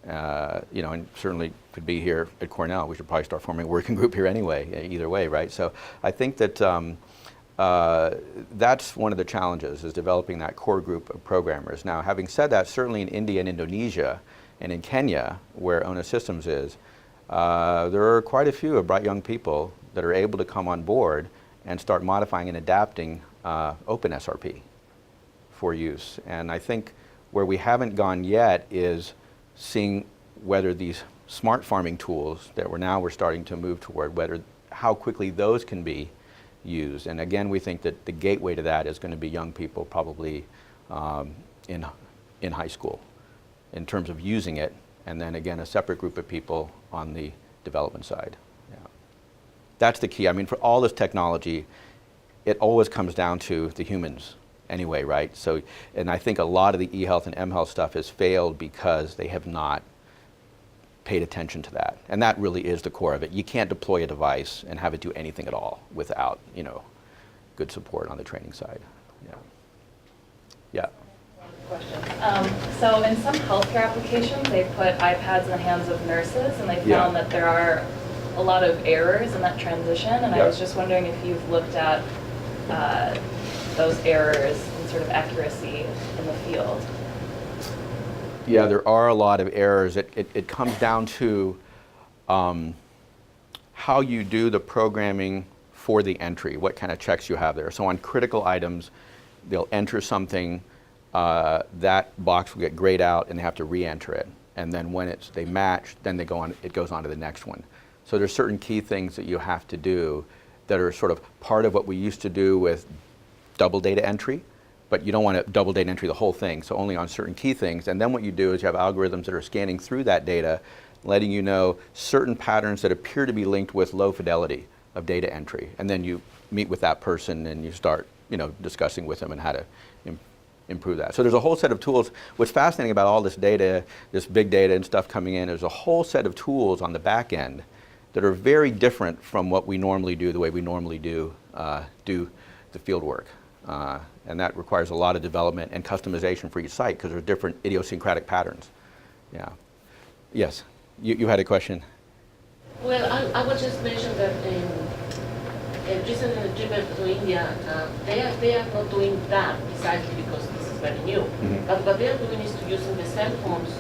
And certainly could be here at Cornell. We should probably start forming a working group here anyway, either way, right? So I think that that's one of the challenges, is developing that core group of programmers. Now, having said that, certainly in India and Indonesia and in Kenya, where ONA Systems is, there are quite a few of bright young people that are able to come on board and start modifying and adapting OpenSRP for use. And I think where we haven't gone yet is seeing whether these smart farming tools that we're starting to move toward, how quickly those can be used. And again, we think that the gateway to that is going to be young people, probably in high school, in terms of using it, and then again a separate group of people on the development side. Yeah. That's the key. I mean, for all this technology, it always comes down to the humans anyway, right? So, and I think a lot of the e-health and m-health stuff has failed because they have not paid attention to that. And that really is the core of it. You can't deploy a device and have it do anything at all without, good support on the training side. Yeah. Yeah. Question. So in some healthcare applications, they put iPads in the hands of nurses, and they found that there are a lot of errors in that transition. And I was just wondering if you've looked at those errors and sort of accuracy in the field. Yeah, there are a lot of errors. It comes down to how you do the programming for the entry, what kind of checks you have there. So on critical items, they'll enter something, that box will get grayed out and they have to re-enter it. And then when they match, then it goes on to the next one. So there's certain key things that you have to do that are sort of part of what we used to do with double data entry, but you don't want to double data entry the whole thing, so only on certain key things. And then what you do is you have algorithms that are scanning through that data, letting you know certain patterns that appear to be linked with low fidelity of data entry. And then you meet with that person and you start, discussing with them and how to improve that. So there's a whole set of tools. What's fascinating about all this data, this big data and stuff coming in, there's a whole set of tools on the back end that are very different from what we normally do, the way we normally do the field work. And that requires a lot of development and customization for each site because there are different idiosyncratic patterns. Yeah. Yes, you had a question. Well, I would just mention that in recent trip to India, they are not doing that precisely because this is very new. Mhm. But what they are doing is to using the cell phones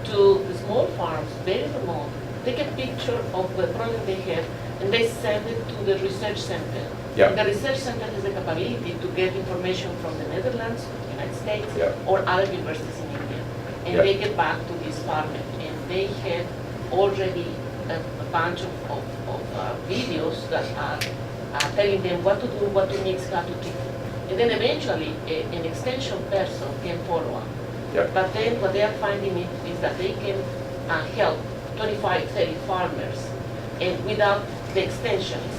to the small farms, very remote, take a picture of the problem they have, and they send it to the research center. Yeah. And the research center has the capability to get information from the Netherlands, United States, Yeah. or other universities in India. And Yeah. they get back to this farmer, and they have already a bunch of videos that are telling them what to do, what to mix, how to treat. And then eventually, an extension person can follow up. Yeah. But then what they are finding is that they can help 25, 30 farmers and without the extensions.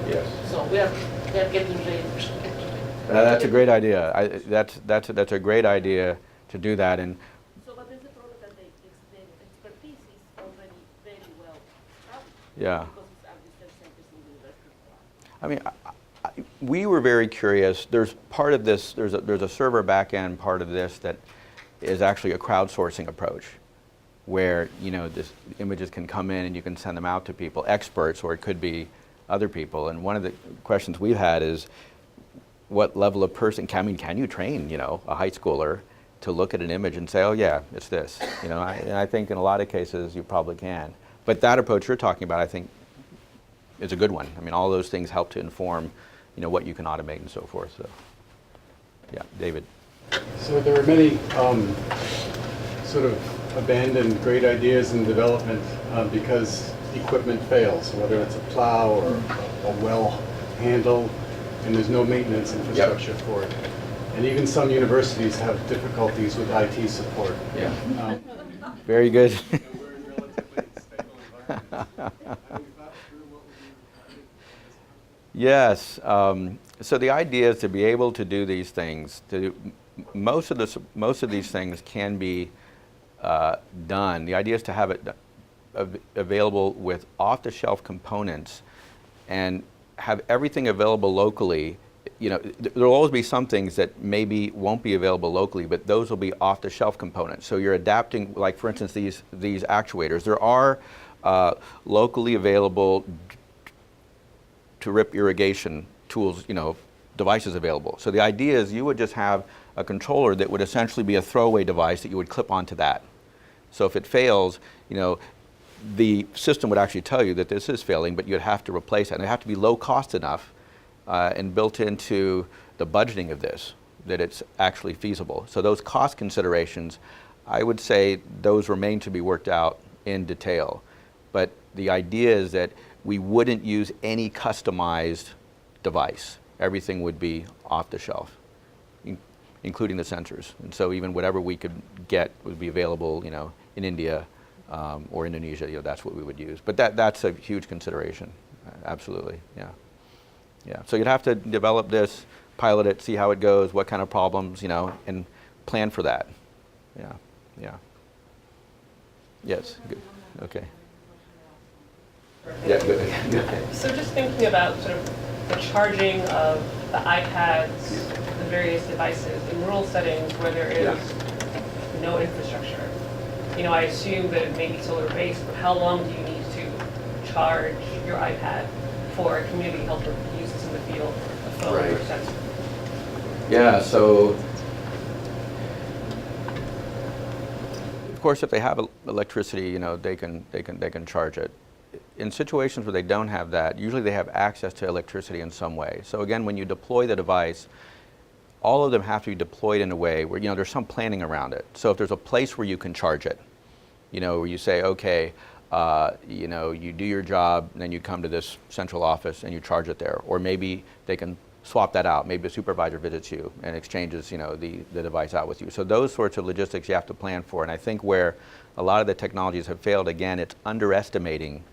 Yes. So they're getting ready. That's a great idea. That's a great idea to do that. And So what is the problem that the expertise is already very well established? yeah. Because it's our research centers in universities. I mean, we were very curious. There's part of this, there's a server backend part of this that is actually a crowdsourcing approach where, you know, this images can come in and you can send them out to people, experts, or it could be other people. And one of the questions we've had is what level of person, can you train, you know, a high schooler to look at an image and say, oh yeah, it's this, you know, and I think in a lot of cases you probably can. But that approach you're talking about, I think, is a good one. I mean, all those things help to inform, you know, what you can automate and so forth. So, yeah, David. So there are many sort of abandoned great ideas in development because equipment fails, whether it's a plow or a well handle, and there's no maintenance infrastructure for it. And even some universities have difficulties with IT support. Yeah. Very good. We're in relatively stable environments. Have you thought through what would be Yes. So the idea is to be able to do these things. Most of these things can be done. The idea is to have it available with off-the-shelf components and have everything available locally. You know, there will always be some things that maybe won't be available locally, but those will be off-the-shelf components. So you're adapting, like for instance, these actuators. There are locally available drip irrigation tools, you know, devices available. So the idea is you would just have a controller that would essentially be a throwaway device that you would clip onto that. So if it fails, you know, the system would actually tell you that this is failing, but you'd have to replace it. And it would have to be low cost enough and built into the budgeting of this that it's actually feasible. So those cost considerations, I would say those remain to be worked out in detail. But the idea is that we wouldn't use any customized device. Everything would be off the shelf, including the sensors. And so even whatever we could get would be available, you know, in India or Indonesia. You know, that's what we would use. But that's a huge consideration. Absolutely, yeah. Yeah. So you'd have to develop this, pilot it, see how it goes, what kind of problems, you know, and plan for that. Yeah. Yeah. Yes. Good. Okay. Yeah. Good. So just thinking about sort of the charging of the iPads, the various devices in rural settings where there is no infrastructure. You know, I assume that it may be solar-based, but how long do you need to charge your iPad for a community helper who uses in the field a phone or a sensor? Yeah, so of course if they have electricity, you know, they can charge it. In situations where they don't have that, usually they have access to electricity in some way. So again, when you deploy the device, all of them have to be deployed in a way where, you know, there's some planning around it. So if there's a place where you can charge it, you know, where you say, okay, you know, you do your job, and then you come to this central office and you charge it there. Or maybe they can swap that out. Maybe a supervisor visits you and exchanges, you know, the device out with you. So those sorts of logistics you have to plan for. And I think where a lot of the technologies have failed, again, it's underestimating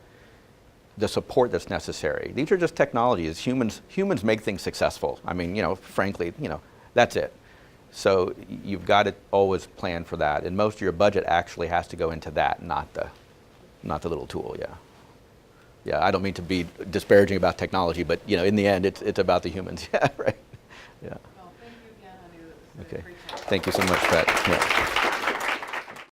the support that's necessary. These are just technologies. Humans make things successful. I mean, you know, frankly, you know, that's it. So you've got to always plan for that. And most of your budget actually has to go into that, not the little tool, yeah. Yeah, I don't mean to be disparaging about technology, but, you know, in the end, it's about the humans. Yeah, right. Yeah. Well, thank you again. I mean, it was Okay. great talk. Thank you so much, Pat. Yeah.